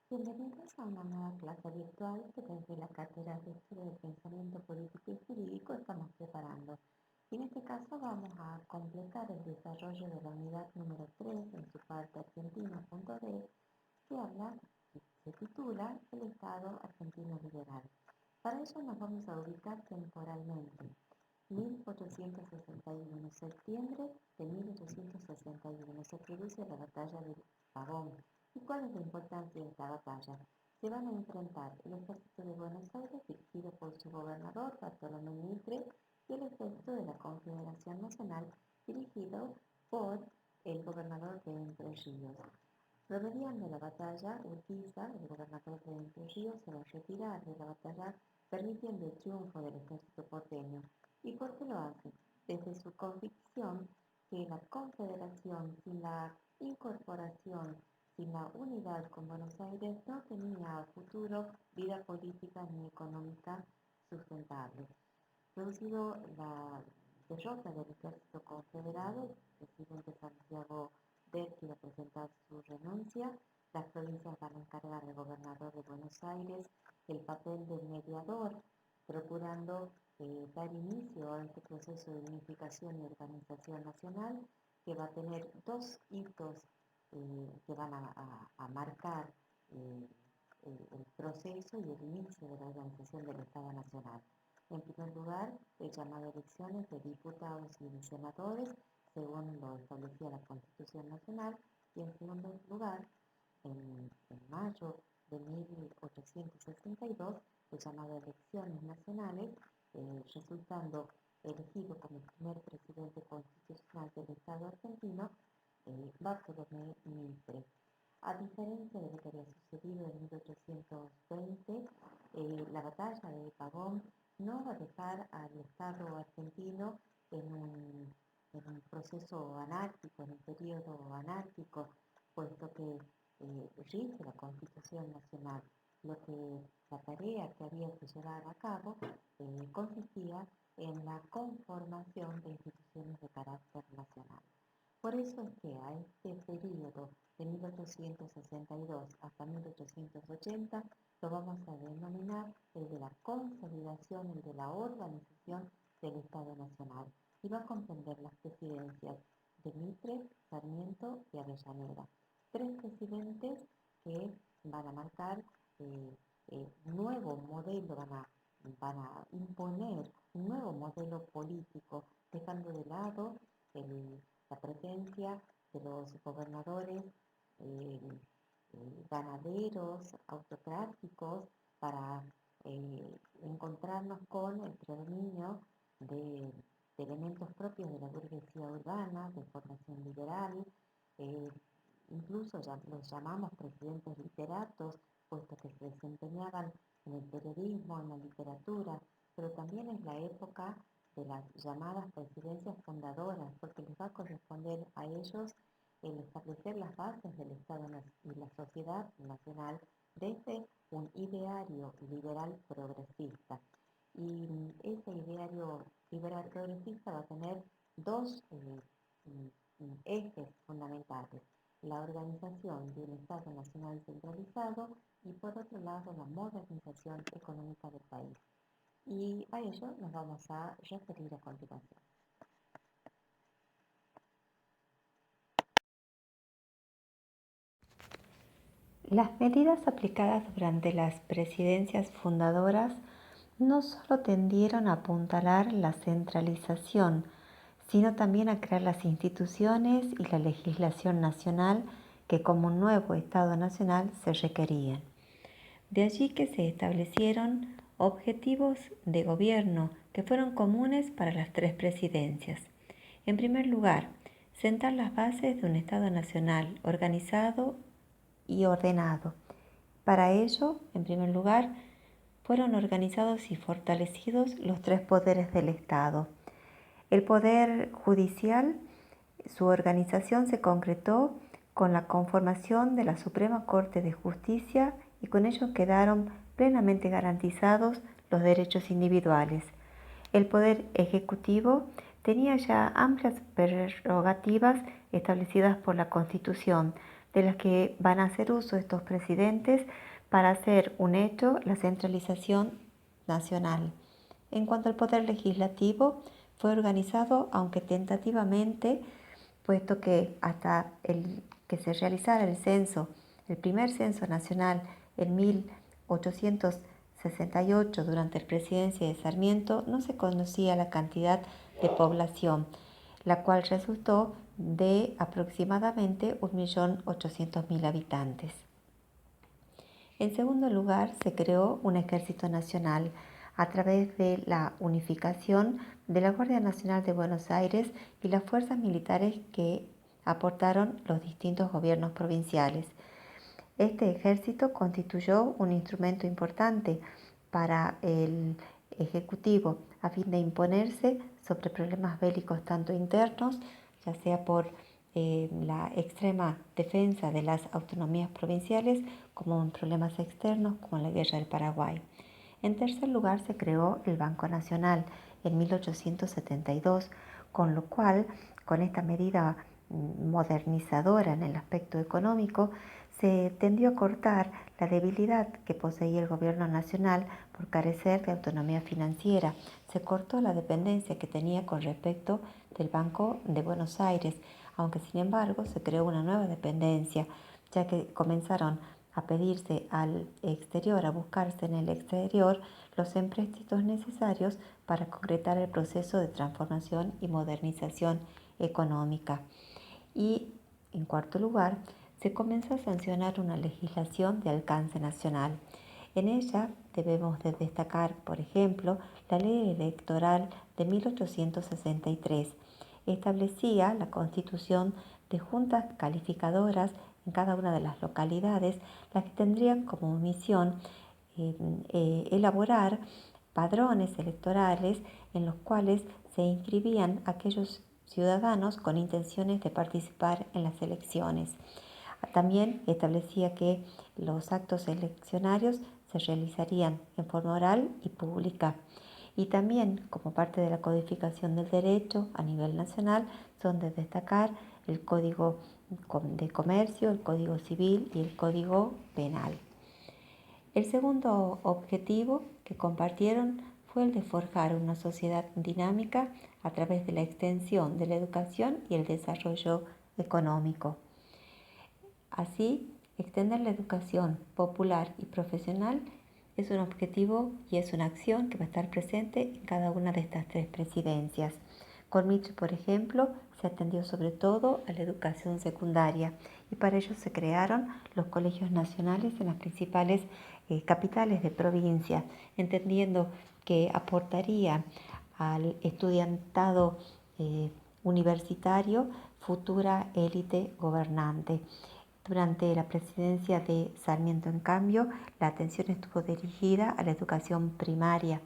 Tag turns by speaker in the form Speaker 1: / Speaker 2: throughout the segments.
Speaker 1: Bienvenidos a una nueva clase virtual que desde la Cátedra de Estudio del Pensamiento Político y Jurídico estamos preparando. Y en este caso vamos a completar el desarrollo de la unidad número 3 en su parte argentina.d que habla, que se titula El Estado Argentino Liberal. Para ello nos vamos a ubicar temporalmente. 1861, septiembre de 1861, se produce la batalla de Pavón. ¿Y cuál es la importancia de esta batalla? Se van a enfrentar el ejército de Buenos Aires, dirigido por su gobernador, Bartolomé Mitre, y el ejército de la Confederación Nacional, dirigido por el gobernador de Entre Ríos. Remediando la batalla, Urquiza, el gobernador de Entre Ríos, se va a retirar de la batalla, permitiendo el triunfo del ejército porteño. ¿Y por qué lo hace? Desde su convicción que la confederación, sin la incorporación, sin la unidad con Buenos Aires, no tenía a futuro vida política ni económica sustentable. Producido la derrota del ejército confederado, el presidente Santiago Derqui va a presentar su renuncia. Las provincias van a encargar al gobernador de Buenos Aires el papel de mediador, procurando dar inicio a este proceso de unificación y organización nacional que va a tener dos hitos que van a marcar eh, el proceso y el inicio de la organización del Estado Nacional. En primer lugar, el llamado a elecciones de diputados y de senadores, según lo establecía la Constitución Nacional, y en segundo lugar, en mayo de 1862, el llamado a elecciones nacionales, resultando elegido como primer presidente constitucional del Estado argentino, Bartolomé Mitre. A diferencia de lo que había sucedido en 1820, la batalla de Pavón no va a dejar al Estado argentino en un proceso anárquico, en un periodo anárquico, puesto que rige la Constitución Nacional. La tarea que había que llevar a cabo consistía en la conformación de instituciones de carácter nacional. Por eso es que a este periodo de 1862 hasta 1880 lo vamos a denominar el de la consolidación, el de la organización del Estado Nacional, y va a comprender las presidencias de Mitre, Sarmiento y Avellaneda. Tres presidentes que van a marcar un nuevo modelo, van a imponer un nuevo modelo político, dejando de lado la presencia de los gobernadores eh, ganaderos, autocráticos, para encontrarnos con el predominio de, de elementos propios de la burguesía urbana, de formación liberal, eh, incluso ya los llamamos presidentes literatos, puesto que se desempeñaban en el periodismo, en la literatura, pero también es la época de las llamadas presidencias fundadoras, porque les va a corresponder a ellos el establecer las bases del Estado y la sociedad nacional desde un ideario liberal progresista. Y ese ideario liberal progresista va a tener dos ejes fundamentales: la organización de un Estado nacional centralizado y, por otro lado, la modernización económica del país. Y a ello nos vamos a referir a continuación.
Speaker 2: Las medidas aplicadas durante las presidencias fundadoras no solo tendieron a apuntalar la centralización, sino también a crear las instituciones y la legislación nacional que como un nuevo Estado nacional se requerían. De allí que se establecieron objetivos de gobierno que fueron comunes para las tres presidencias. En primer lugar, sentar las bases de un Estado nacional organizado y ordenado. Para ello, en primer lugar, fueron organizados y fortalecidos los tres poderes del Estado. El poder judicial, su organización se concretó con la conformación de la Suprema Corte de Justicia, y con ello quedaron plenamente garantizados los derechos individuales. El poder ejecutivo tenía ya amplias prerrogativas establecidas por la Constitución, de las que van a hacer uso estos presidentes para hacer un hecho la centralización nacional. En cuanto al poder legislativo, fue organizado, aunque tentativamente, puesto que hasta que se realizara el censo, el primer censo nacional en 1868, durante la presidencia de Sarmiento, no se conocía la cantidad de población, la cual resultó de aproximadamente 1.800.000 habitantes. En segundo lugar, se creó un ejército nacional a través de la unificación de la Guardia Nacional de Buenos Aires y las fuerzas militares que aportaron los distintos gobiernos provinciales. Este ejército constituyó un instrumento importante para el Ejecutivo a fin de imponerse sobre problemas bélicos tanto internos, ya sea por la extrema defensa de las autonomías provinciales, como en problemas externos, como en la guerra del Paraguay. En tercer lugar, se creó el Banco Nacional en 1872, con lo cual, con esta medida modernizadora en el aspecto económico, se tendió a cortar la debilidad que poseía el gobierno nacional por carecer de autonomía financiera. Se cortó la dependencia que tenía con respecto del Banco de Buenos Aires, aunque sin embargo se creó una nueva dependencia, ya que comenzaron a pedirse al exterior, a buscarse en el exterior los empréstitos necesarios para concretar el proceso de transformación y modernización económica. Y, en cuarto lugar, se comenzó a sancionar una legislación de alcance nacional. En ella debemos de destacar, por ejemplo, la Ley Electoral de 1863. Establecía la constitución de juntas calificadoras en cada una de las localidades, las que tendrían como misión elaborar padrones electorales en los cuales se inscribían aquellos ciudadanos con intenciones de participar en las elecciones. También establecía que los actos eleccionarios se realizarían en forma oral y pública. Y también, como parte de la codificación del derecho a nivel nacional, son de destacar el Código de Comercio, el Código Civil y el Código Penal. El segundo objetivo que compartieron fue el de forjar una sociedad dinámica a través de la extensión de la educación y el desarrollo económico. Así, extender la educación popular y profesional es un objetivo y es una acción que va a estar presente en cada una de estas tres presidencias. Con Mitre, por ejemplo, se atendió sobre todo a la educación secundaria y para ello se crearon los colegios nacionales en las principales capitales de provincia, entendiendo que aportaría al estudiantado universitario futura élite gobernante. Durante la presidencia de Sarmiento, en cambio, la atención estuvo dirigida a la educación primaria,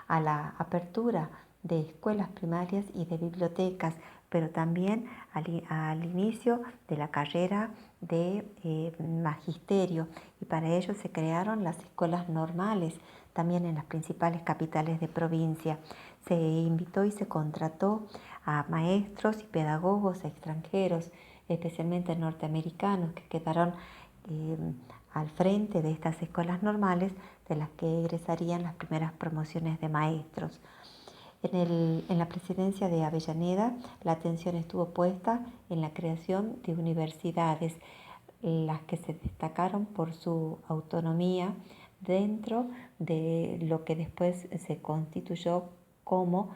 Speaker 2: a la apertura de escuelas primarias y de bibliotecas, pero también al inicio de la carrera de magisterio, y para ello se crearon las escuelas normales, también en las principales capitales de provincia. Se invitó y se contrató a maestros y pedagogos extranjeros, especialmente norteamericanos, que quedaron al frente de estas escuelas normales, de las que egresarían las primeras promociones de maestros. En la presidencia de Avellaneda, la atención estuvo puesta en la creación de universidades, las que se destacaron por su autonomía dentro de lo que después se constituyó como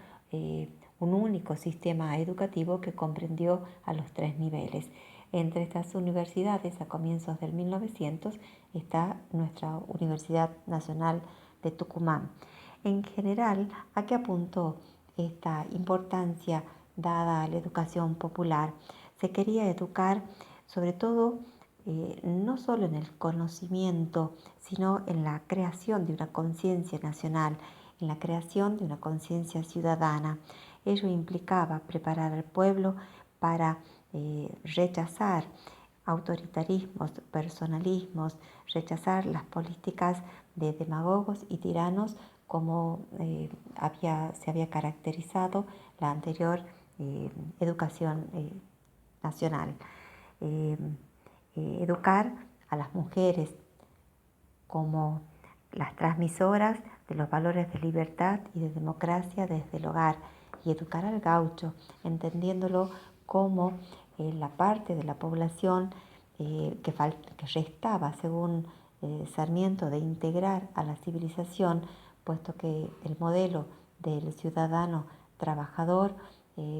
Speaker 2: un único sistema educativo que comprendió a los tres niveles. Entre estas universidades, a comienzos del 1900, está nuestra Universidad Nacional de Tucumán. En general, ¿a qué apuntó esta importancia dada a la educación popular? Se quería educar sobre todo no solo en el conocimiento, sino en la creación de una conciencia nacional, en la creación de una conciencia ciudadana. Ello implicaba preparar al pueblo para rechazar autoritarismos, personalismos, rechazar las políticas de demagogos y tiranos como se había caracterizado la anterior educación nacional. educar a las mujeres como las transmisoras de los valores de libertad y de democracia desde el hogar, y educar al gaucho, entendiéndolo como la parte de la población que restaba, según Sarmiento, de integrar a la civilización, puesto que el modelo del ciudadano trabajador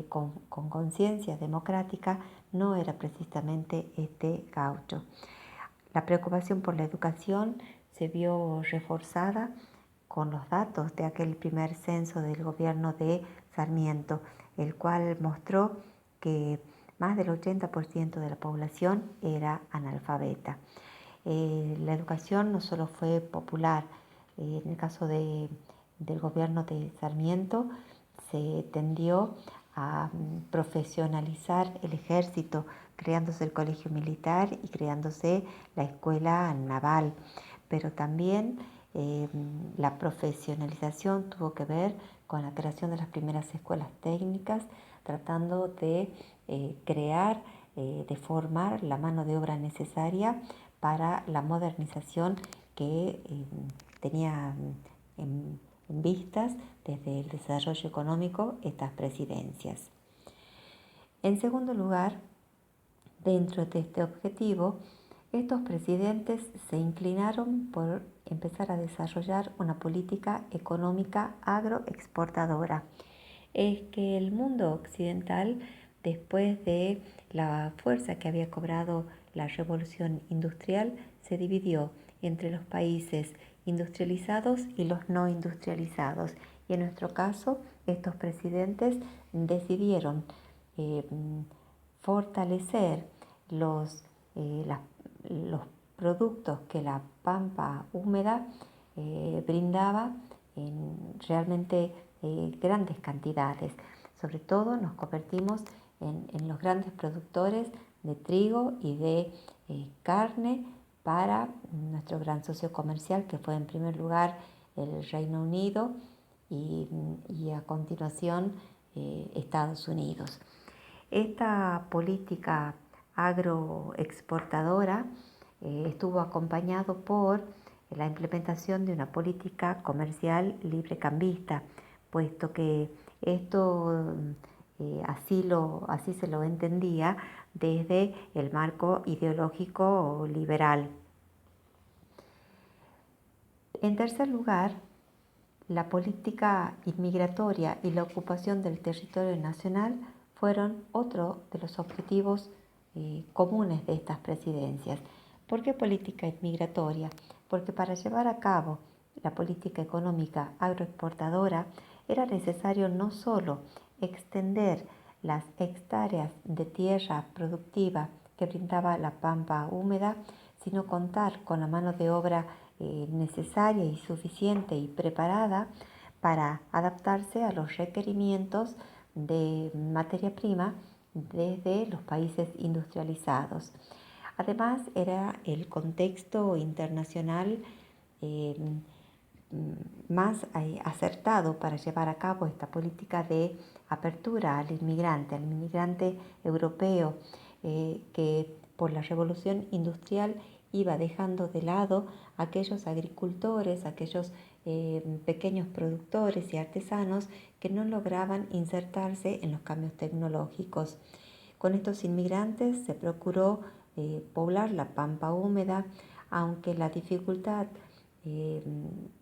Speaker 2: con conciencia democrática no era precisamente este gaucho. La preocupación por la educación se vio reforzada con los datos de aquel primer censo del gobierno de Sarmiento, el cual mostró que más del 80% de la población era analfabeta. La educación no solo fue popular, en el caso del gobierno de Sarmiento se tendió a profesionalizar el ejército, creándose el colegio militar y creándose la escuela naval, pero también la profesionalización tuvo que ver con la creación de las primeras escuelas técnicas, tratando de crear, de formar la mano de obra necesaria para la modernización que tenía en vistas desde el desarrollo económico estas presidencias. En segundo lugar, dentro de este objetivo, estos presidentes se inclinaron por empezar a desarrollar una política económica agroexportadora. Es que el mundo occidental, después de la fuerza que había cobrado la revolución industrial, se dividió entre los países industrializados y los no industrializados. Y en nuestro caso, estos presidentes decidieron fortalecer los productos que la pampa húmeda brindaba en realmente grandes cantidades. Sobre todo nos convertimos en los grandes productores de trigo y de carne para nuestro gran socio comercial, que fue en primer lugar el Reino Unido y a continuación Estados Unidos. Esta política agroexportadora estuvo acompañado por la implementación de una política comercial librecambista, puesto que esto así se lo entendía desde el marco ideológico liberal. En tercer lugar, la política inmigratoria y la ocupación del territorio nacional fueron otro de los objetivos comunes de estas presidencias. ¿Por qué política inmigratoria? Porque para llevar a cabo la política económica agroexportadora era necesario no solo extender las hectáreas de tierra productiva que brindaba la pampa húmeda, sino contar con la mano de obra necesaria y suficiente y preparada para adaptarse a los requerimientos de materia prima desde los países industrializados. Además, era el contexto internacional más acertado para llevar a cabo esta política de apertura al inmigrante europeo, que por la revolución industrial iba dejando de lado a aquellos agricultores, aquellos pequeños productores y artesanos que no lograban insertarse en los cambios tecnológicos. Con estos inmigrantes se procuró poblar la pampa húmeda, aunque la dificultad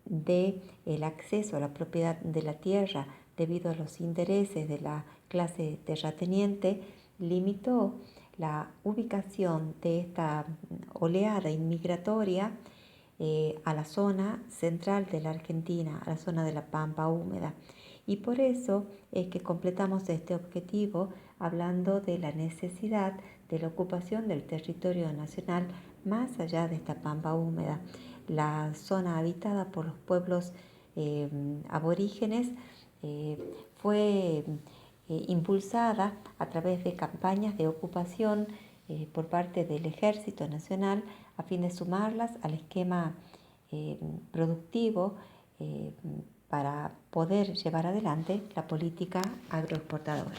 Speaker 2: del acceso a la propiedad de la tierra debido a los intereses de la clase terrateniente limitó la ubicación de esta oleada inmigratoria a la zona central de la Argentina, a la zona de la pampa húmeda. Y por eso es que completamos este objetivo hablando de la necesidad de la ocupación del territorio nacional más allá de esta pampa húmeda. La zona habitada por los pueblos aborígenes fue impulsada a través de campañas de ocupación por parte del Ejército Nacional a fin de sumarlas al esquema productivo para poder llevar adelante la política agroexportadora.